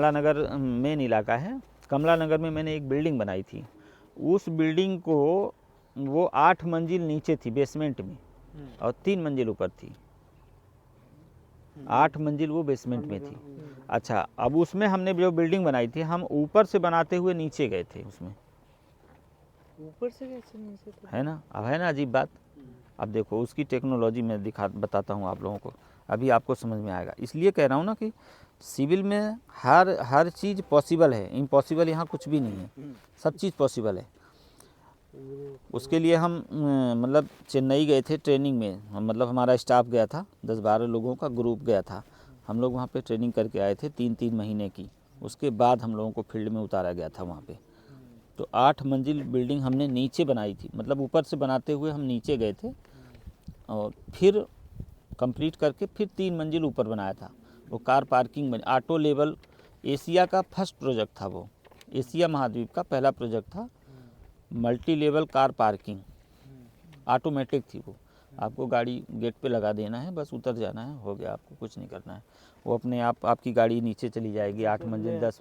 कमला नगर main इलाका है। कमला नगर में मैंने एक बिल्डिंग बनाई थी। उस बिल्डिंग को वो 8 मंजिल नीचे थी बेसमेंट में और 3 मंजिल ऊपर थी। 8 मंजिल वो बेसमेंट में थी। अच्छा, अब उसमें हमने जो बिल्डिंग बनाई थी, हम ऊपर से बनाते हुए नीचे गए थे। उसमें ऊपर से कैसे नीचे तो है ना, अब है ना अजीब बात। अब देखो उसकी टेक्नोलॉजी मैं बताता हूँ आप लोगों को, अभी आपको समझ में आएगा। इसलिए कह रहा हूँ ना कि सिविल में हर चीज़ पॉसिबल है, इम्पॉसिबल यहाँ कुछ भी नहीं है, सब चीज़ पॉसिबल है। उसके लिए हम मतलब चेन्नई गए थे ट्रेनिंग में। मतलब हमारा स्टाफ गया था, 10-12 लोगों का ग्रुप गया था। हम लोग वहाँ पे ट्रेनिंग करके आए थे 3-3 महीने की। उसके बाद हम लोगों को फील्ड में उतारा गया था वहाँ पे। तो 8 मंजिल बिल्डिंग हमने नीचे बनाई थी, मतलब ऊपर से बनाते हुए हम नीचे गए थे और फिर कंप्लीट करके फिर 3 मंजिल ऊपर बनाया था। वो कार पार्किंग बनी, ऑटो लेवल। एशिया का फर्स्ट प्रोजेक्ट था वो, एशिया महाद्वीप का पहला प्रोजेक्ट था। Multi level car parking, automatic थी वो। आपको गाड़ी गेट पे लगा देना है, बस उतर जाना है, हो गया, आपको कुछ नहीं करना है। वो अपने आप आपकी गाड़ी नीचे चली जाएगी। 8 मंजिल 10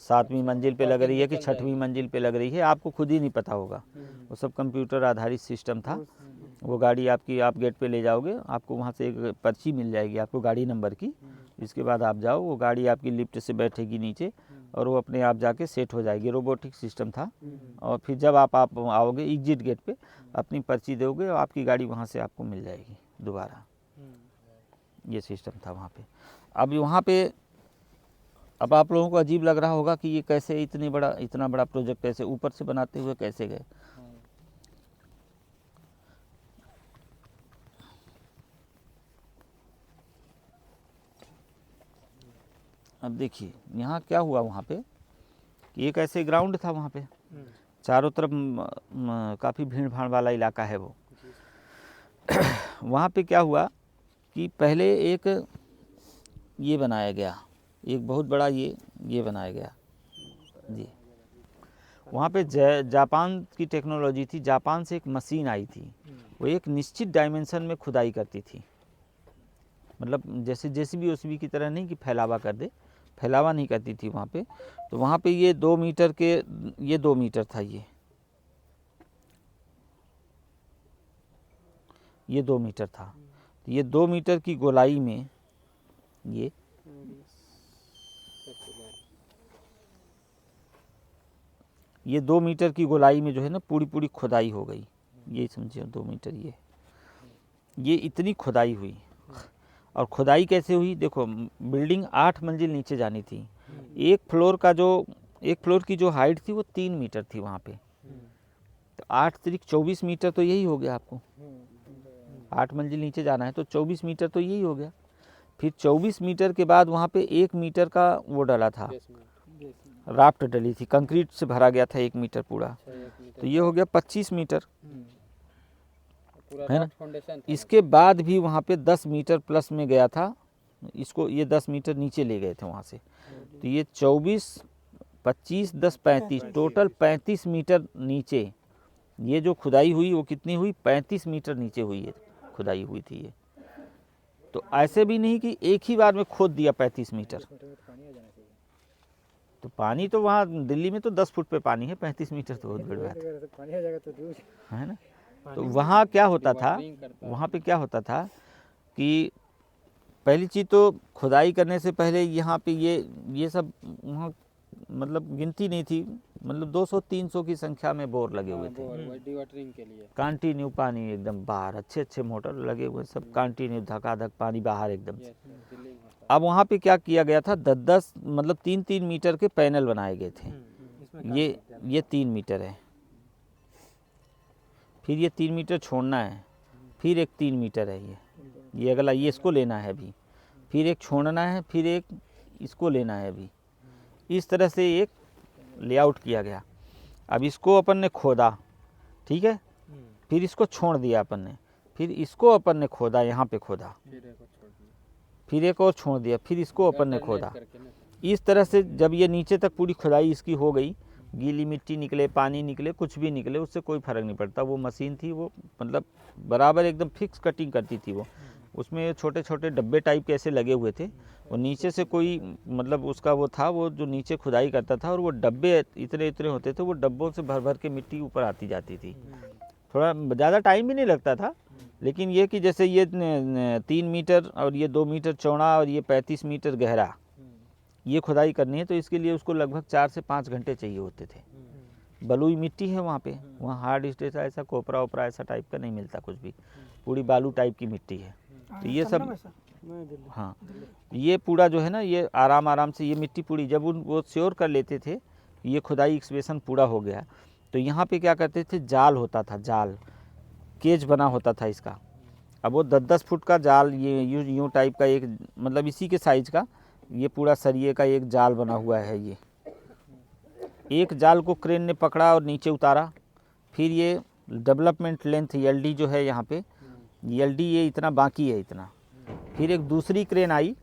7वीं मंजिल पे लग रही है कि 6वीं मंजिल पे लग रही है, आपको खुद ही नहीं पता होगा। वो सब कंप्यूटर आधारित सिस्टम था। वो गाड़ी आपकी आप गेट पे ले जाओगे, आपको वहाँ से एक पर्ची मिल जाएगी आपको गाड़ी नंबर की। इसके बाद आप जाओ, वो गाड़ी आपकी लिफ्ट से बैठेगी नीचे और वो अपने आप जाके सेट हो जाएगी। रोबोटिक सिस्टम था। और फिर जब आप आओगे एग्जिट गेट पे, अपनी पर्ची दोगे और आपकी गाड़ी वहाँ से आपको मिल जाएगी दोबारा। ये सिस्टम था वहाँ पे। अब वहाँ पे अब आप लोगों को अजीब लग रहा होगा कि ये कैसे इतना बड़ा प्रोजेक्ट कैसे ऊपर से बनाते हुए कैसे गए। अब देखिए यहाँ क्या हुआ, वहाँ पे कि एक ऐसे ग्राउंड था वहाँ पे, चारों तरफ काफ़ी भीड़ भाड़ वाला इलाका है वो। वहाँ पे क्या हुआ कि पहले एक ये बनाया गया, एक बहुत बड़ा ये बनाया गया जी। वहाँ पे जापान की टेक्नोलॉजी थी। जापान से एक मशीन आई थी, वो एक निश्चित डायमेंशन में खुदाई करती थी। मतलब जैसे जेसीबी ओसीबी की तरह नहीं कि फैलावा कर दे, फैलावा नहीं करती थी वहाँ पे। तो वहाँ पे ये 2 मीटर के, ये 2 मीटर था, ये 2 मीटर था। तो ये 2 मीटर की गोलाई में ये 2 मीटर की गोलाई में जो है ना पूरी खुदाई हो गई। ये समझिए 2 मीटर ये इतनी खुदाई हुई। और खुदाई कैसे हुई, देखो बिल्डिंग 8 मंजिल नीचे जानी थी। एक फ्लोर की जो हाइट थी वो 3 मीटर थी वहाँ पे। तो 8 त्रिक 24 मीटर तो यही हो गया आपको। 8 मंजिल नीचे जाना है तो 24 मीटर तो यही हो गया। फिर 24 मीटर के बाद वहाँ पे 1 मीटर का वो डाला था, राफ्ट डली थी, कंक्रीट से भरा गया था 1 मीटर पूरा। तो ये हो गया 25 मीटर, है ना। इसके बाद भी वहाँ पे 10 मीटर प्लस में गया था, इसको ये 10 मीटर नीचे ले गए थे वहाँ से। तो ये 24, 25, 10, 35, टोटल 35 मीटर नीचे ये जो खुदाई हुई वो कितनी हुई, 35 मीटर नीचे हुई है, खुदाई हुई थी ये। तो ऐसे भी नहीं कि एक ही बार में खोद दिया 35 मीटर। तो पानी तो वहाँ दिल्ली में तो 10 फुट पे पानी है, 35 मीटर तो बहुत बड़ी बात है ना। तो वहाँ क्या होता था, वहाँ पे क्या होता था कि पहली चीज़ तो खुदाई करने से पहले यहाँ पे ये सब वहाँ मतलब गिनती नहीं थी, मतलब 200-300 की संख्या में बोर लगे हुए थे वाटरिंग के लिए। कंटिन्यू पानी एकदम बाहर, अच्छे मोटर लगे हुए, सब कंटिन्यू धकाधक पानी बाहर एकदम से। अब वहाँ पे क्या किया गया था, 10-10 मतलब 3-3 मीटर के पैनल बनाए गए थे। ये 3 मीटर है, फिर ये 3 मीटर छोड़ना है, फिर एक 3 मीटर है ये अगला, ये इसको लेना है अभी, फिर एक छोड़ना है, फिर एक इसको लेना है अभी। इस तरह से एक लेआउट किया गया। अब इसको अपन ने खोदा, ठीक है, फिर इसको छोड़ दिया अपन ने, फिर इसको अपन ने खोदा, यहाँ पे खोदा, फिर एक और छोड़ दिया, फिर इसको अपन ने खोदा। इस तरह से जब ये नीचे तक पूरी खुदाई इसकी हो गई, गीली मिट्टी निकले, पानी निकले, कुछ भी निकले, उससे कोई फ़र्क नहीं पड़ता। वो मशीन थी, वो मतलब बराबर एकदम फिक्स कटिंग करती थी वो। उसमें छोटे छोटे डब्बे टाइप के ऐसे लगे हुए थे, वो नीचे से कोई मतलब उसका वो था, वो जो नीचे खुदाई करता था और वो डब्बे इतने इतने होते थे, वो डब्बों से भर भर के मिट्टी ऊपर आती जाती थी। थोड़ा ज़्यादा टाइम भी नहीं लगता था, लेकिन ये कि जैसे ये 3 मीटर और ये 2 मीटर चौड़ा और ये 35 मीटर गहरा ये खुदाई करनी है, तो इसके लिए उसको लगभग 4 से 5 घंटे चाहिए होते थे। बलुई मिट्टी है वहाँ पे, वहाँ हार्ड स्टेट ऐसा कोपरा ओपरा ऐसा टाइप का नहीं मिलता कुछ भी, पूरी बालू टाइप की मिट्टी है। तो ये सब, हाँ, ये पूरा जो है ना, ये आराम आराम से ये मिट्टी पूरी जब वो श्योर कर लेते थे ये खुदाई एक्सकेवेशन पूरा हो गया, तो यहाँ पे क्या करते थे, जाल होता था, जाल केज बना होता था इसका। अब वो 10-10 फुट का जाल, ये यूँ टाइप का एक, मतलब इसी के साइज का ये पूरा सरिये का एक जाल बना हुआ है। ये एक जाल को क्रेन ने पकड़ा और नीचे उतारा, फिर ये डेवलपमेंट लेंथ एलडी जो है यहाँ पे, एलडी ये इतना बाकी है इतना, फिर एक दूसरी क्रेन आई,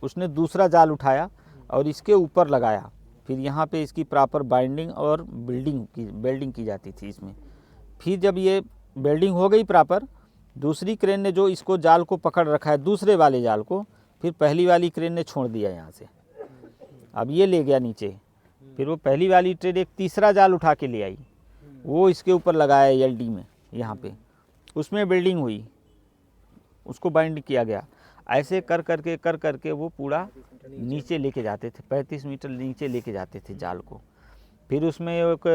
उसने दूसरा जाल उठाया और इसके ऊपर लगाया, फिर यहाँ पे इसकी प्रॉपर बाइंडिंग और बेल्डिंग की जाती थी इसमें। फिर जब ये बेल्डिंग हो गई प्रॉपर, दूसरी क्रेन ने जो इसको जाल को पकड़ रखा है, दूसरे वाले जाल को, फिर पहली वाली क्रेन ने छोड़ दिया यहाँ से, अब ये ले गया नीचे, फिर वो पहली वाली ट्रेन एक तीसरा जाल उठा के ले आई, वो इसके ऊपर लगाया एलडी में यहाँ पे, उसमें बेल्डिंग हुई, उसको बाइंड किया गया। ऐसे कर करके वो पूरा नीचे लेके जाते थे, 35 मीटर नीचे लेके जाते थे जाल को। फिर उसमें एक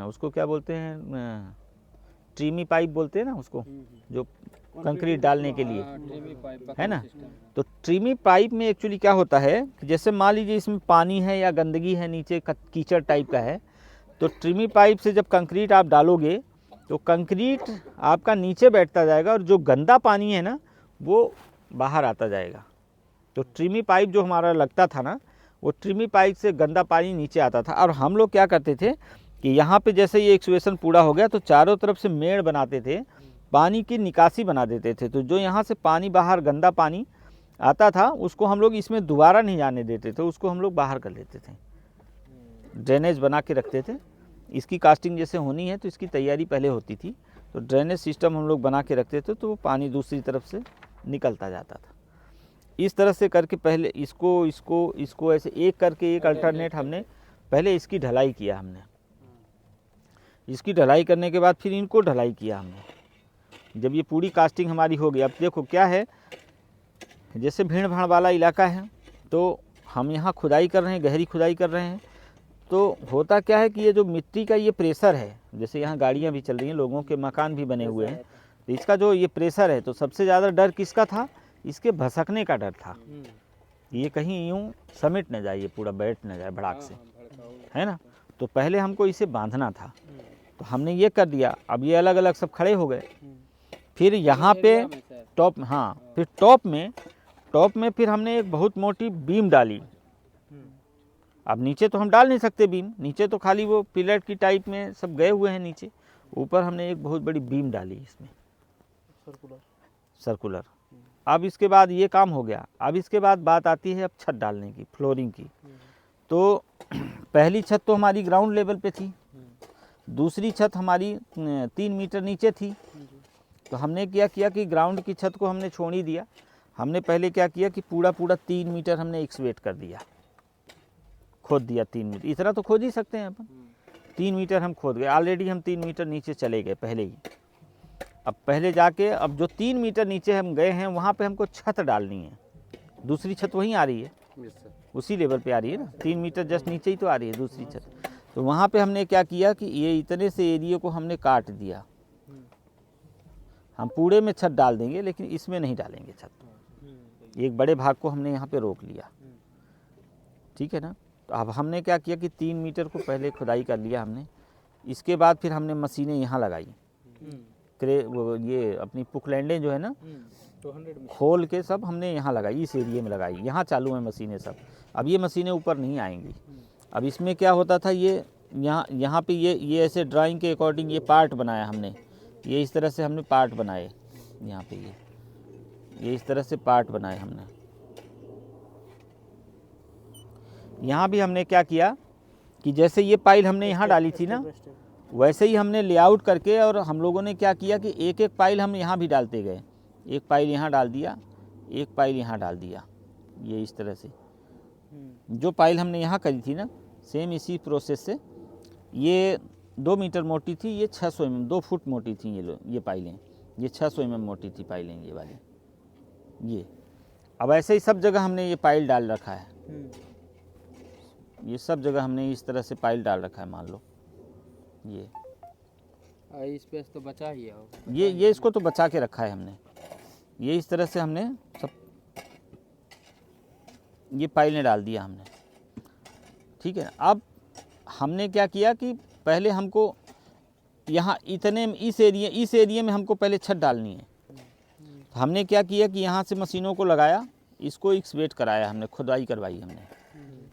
उसको क्या बोलते हैं, ट्रीमी पाइप बोलते हैं ना उसको, जो कंक्रीट डालने के लिए है ना। तो ट्रीमी पाइप में एक्चुअली क्या होता है कि जैसे मान लीजिए इसमें पानी है या गंदगी है, नीचे कीचड़ टाइप का है, तो ट्रीमी पाइप से जब कंक्रीट आप डालोगे तो कंक्रीट आपका नीचे बैठता जाएगा और जो गंदा पानी है ना वो बाहर आता जाएगा। तो ट्रीमी पाइप जो हमारा लगता था ना, वो ट्रीमी पाइप से गंदा पानी नीचे आता था। और हम लोग क्या करते थे कि यहाँ पे जैसे ये एक्सकेवेशन पूरा हो गया तो चारों तरफ से मेड़ बनाते थे, पानी की निकासी बना देते थे। तो जो यहाँ से पानी बाहर गंदा पानी आता था उसको हम लोग इसमें दोबारा नहीं जाने देते थे, उसको हम लोग बाहर कर लेते थे, ड्रेनेज बना के रखते थे। इसकी कास्टिंग जैसे होनी है तो इसकी तैयारी पहले होती थी, तो ड्रेनेज सिस्टम हम लोग बना के रखते थे, तो वो पानी दूसरी तरफ से निकलता जाता था। इस तरह से करके पहले इसको ऐसे एक करके एक अल्टरनेट हमने पहले इसकी ढलाई किया हमने। इसकी ढलाई करने के बाद फिर इनको ढलाई किया हमने। जब ये पूरी कास्टिंग हमारी हो गई, अब देखो क्या है, जैसे भीड़ भाड़ वाला इलाका है तो हम यहाँ खुदाई कर रहे हैं, गहरी खुदाई कर रहे हैं, तो होता क्या है कि ये जो मिट्टी का ये प्रेशर है, जैसे यहाँ गाड़ियाँ भी चल रही हैं, लोगों के मकान भी बने हुए हैं, तो इसका जो ये प्रेशर है, तो सबसे ज़्यादा डर किसका था, इसके भसकने का डर था, ये कहीं यूँ समेट न जाए, ये पूरा बैठ न जाए भड़ाक से, है ना। तो पहले हमको इसे बांधना था, तो हमने ये कर दिया। अब ये अलग अलग सब खड़े हो गए। फिर यहाँ पे टॉप, हाँ, फिर टॉप में फिर हमने एक बहुत मोटी बीम डाली। अब नीचे तो हम डाल नहीं सकते बीम, नीचे तो खाली वो पिलर की टाइप में सब गए हुए हैं नीचे, ऊपर हमने एक बहुत बड़ी बीम डाली इसमें, सर्कुलर। अब इसके बाद ये काम हो गया। अब इसके बाद बात आती है अब छत डालने की, फ्लोरिंग की। तो पहली छत तो हमारी ग्राउंड लेवल पे थी, दूसरी छत हमारी 3 मीटर नीचे थी। तो हमने क्या किया कि ग्राउंड की छत को हमने छोड़ ही दिया। हमने पहले क्या किया कि पूरा 3 मीटर हमने एक्सवेट कर दिया, खोद दिया 3 मीटर, इतना तो खोद ही सकते हैं अपन। 3 मीटर हम खोद गए, ऑलरेडी हम 3 मीटर नीचे चले गए पहले ही। अब पहले जाके अब जो 3 मीटर नीचे हम गए हैं वहाँ पे हमको छत डालनी है, दूसरी छत वहीं आ रही है, उसी लेवल पे आ रही है ना, 3 मीटर जस्ट नीचे ही तो आ रही है दूसरी छत। तो वहाँ पे हमने क्या किया कि ये इतने से एरिया को हमने काट दिया। हम पूरे में छत डाल देंगे लेकिन इसमें नहीं डालेंगे छत, एक बड़े भाग को हमने यहाँ पे रोक लिया, ठीक है ना। तो अब हमने क्या किया कि 3 मीटर को पहले खुदाई कर लिया हमने। इसके बाद फिर हमने मशीनें यहाँ लगाई, ये अपनी पुखलैंडें जो है ना, खोल के सब हमने यहाँ लगाई, इस एरिया में लगाई, यहाँ चालू है मशीनें सब। अब ये मशीनें ऊपर नहीं आएंगी। अब इसमें क्या होता था, ये यहाँ पे ये ऐसे ड्राइंग के अकॉर्डिंग ये पार्ट बनाया हमने, ये इस तरह से हमने पार्ट बनाए, यहाँ पे ये इस तरह से पार्ट बनाए हमने। यहाँ भी हमने क्या किया कि जैसे ये पाइल हमने यहाँ डाली थी ना, वैसे ही हमने लेआउट करके, और हम लोगों ने क्या किया कि एक एक पाइल हम यहाँ भी डालते गए। एक पाइल यहाँ डाल दिया, एक पाइल यहाँ डाल दिया, ये इस तरह से जो पाइल हमने यहाँ करी थी ना, सेम इसी प्रोसेस से ये 2 मीटर मोटी थी, ये 600 mm 2 फुट मोटी थी ये पाइलें, ये 600 mm मोटी थी पाइलें ये वाली। ये अब ऐसे ही सब जगह हमने ये पाइल डाल रखा है, ये सब जगह हमने इस तरह से पाइल डाल रखा है। मान लो ये स्पेस तो बचा ही है होगा। ये इसको तो बचा के रखा है हमने। ये इस तरह से हमने सब ये पाइलें डाल दिया हमने, ठीक है। अब हमने क्या किया कि पहले हमको यहाँ इतने इस एरिया में हमको पहले छत डालनी है। तो हमने क्या किया कि यहाँ से मशीनों को लगाया, इसको एक्सवेट कराया हमने, खुदाई करवाई हमने,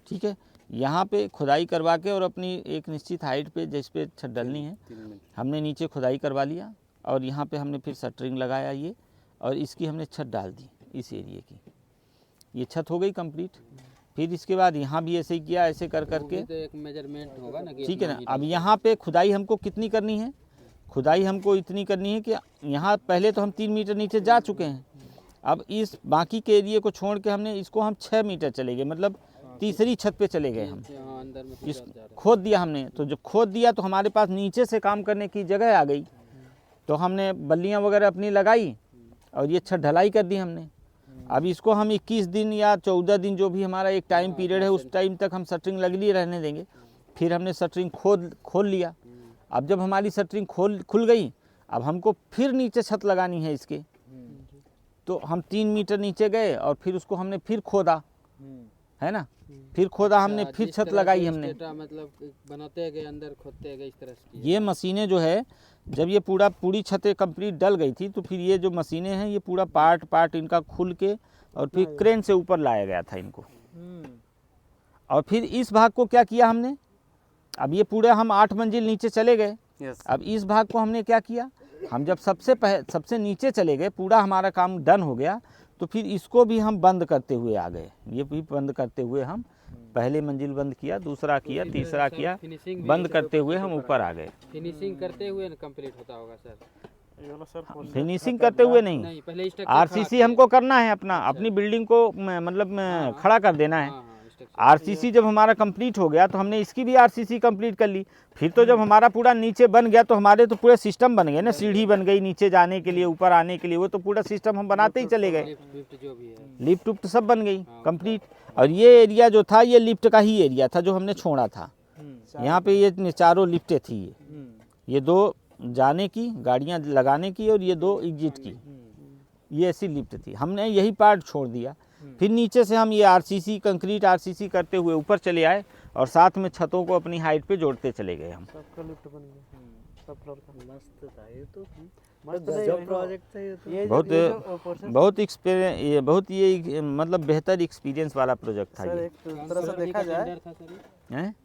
ठीक है। यहाँ पे खुदाई करवा के और अपनी एक निश्चित हाइट पे जिस पे छत डालनी है हमने नीचे खुदाई करवा लिया, और यहाँ पे हमने फिर शटरिंग लगाया ये, और इसकी हमने छत डाल दी इस एरिए की। ये छत हो गई कंप्लीट। फिर इसके बाद यहाँ भी ऐसे ही किया, ऐसे कर करके तो एक मेजरमेंट होगा ना, ठीक है ना। अब यहाँ पे खुदाई हमको कितनी करनी है, खुदाई हमको इतनी करनी है कि यहाँ पहले तो हम 3 मीटर नीचे जा चुके हैं। अब इस बाकी के एरिए को छोड़ के हमने इसको हम 6 मीटर चले गए, मतलब तीसरी छत पे चले गए हम। अंदर में इस खोद दिया हमने, तो जब खोद दिया तो हमारे पास नीचे से काम करने की जगह आ गई। तो हमने बल्लियाँ वगैरह अपनी लगाई और ये छत ढलाई कर दी हमने। अब इसको हम 21 दिन या 14 दिन जो भी हमारा एक टाइम पीरियड है उस टाइम तक हम शटरिंग लगली रहने देंगे। फिर हमने शटरिंग खोल लिया। अब जब हमारी शटरिंग खुल गई, अब हमको फिर नीचे छत लगानी है इसके। तो हम 3 मीटर नीचे गए और फिर उसको हमने फिर खोदा, है ना, फिर खोदा हमने, फिर छत लगाई हमने। मतलब बनाते गए, अंदर खोदते गए, इस तरह से। ये मशीनें जो है, जब ये पूरी छतें कंप्लीट डल गई थी तो फिर ये जो मशीनें हैं ये पूरा पार्ट इनका खुल के और फिर क्रेन से ऊपर लाया गया था इनको। और फिर इस भाग को क्या किया हमने, अब ये पूरा हम 8 मंजिल नीचे चले गए। अब इस भाग को हमने क्या किया, हम जब सबसे नीचे चले गए, पूरा हमारा काम डन हो गया, तो फिर इसको भी हम बंद करते हुए आ गए। ये भी बंद करते हुए हम पहले मंजिल बंद किया, दूसरा किया, तीसरा किया, बंद करते हुए हम ऊपर आ गए। फिनिशिंग करते हुए कंप्लीट होता होगा सर। फिनिशिंग करते हुए नहीं, पहले आरसीसी हमको करना है, अपनी बिल्डिंग को मतलब खड़ा कर देना है। आरसीसी जब हमारा कंप्लीट हो गया तो हमने इसकी भी आरसीसी कंप्लीट कर ली। फिर तो जब हमारा पूरा नीचे बन गया तो हमारे तो पूरे सिस्टम बन गए ना, सीढ़ी बन गई नीचे जाने के लिए, ऊपर आने के लिए, वो तो पूरा सिस्टम हम बनाते ही चले गए। लिफ्ट उफ्ट सब बन गई कंप्लीट। और ये एरिया जो था ये लिफ्ट का ही एरिया था जो हमने छोड़ा था। यहाँ पे ये चारों लिफ्टें थी, ये 2 जाने की, गाड़ियाँ लगाने की, और ये 2 एग्जिट की, ये ऐसी लिफ्ट थी। हमने यही पार्ट छोड़ दिया। फिर नीचे से हम ये आरसीसी, कंक्रीट आरसीसी करते हुए ऊपर चले आए और साथ में छतों को अपनी हाइट पे जोड़ते चले गए हम। सबका लिफ्ट बन गया, सब फ्लोर का। मस्त था ये तो, मस्त प्रोजेक्ट था ये तो। बहुत ये मतलब बेहतर एक्सपीरियंस वाला प्रोजेक्ट था सर ये। एक तरह से देखा जाए, हैं?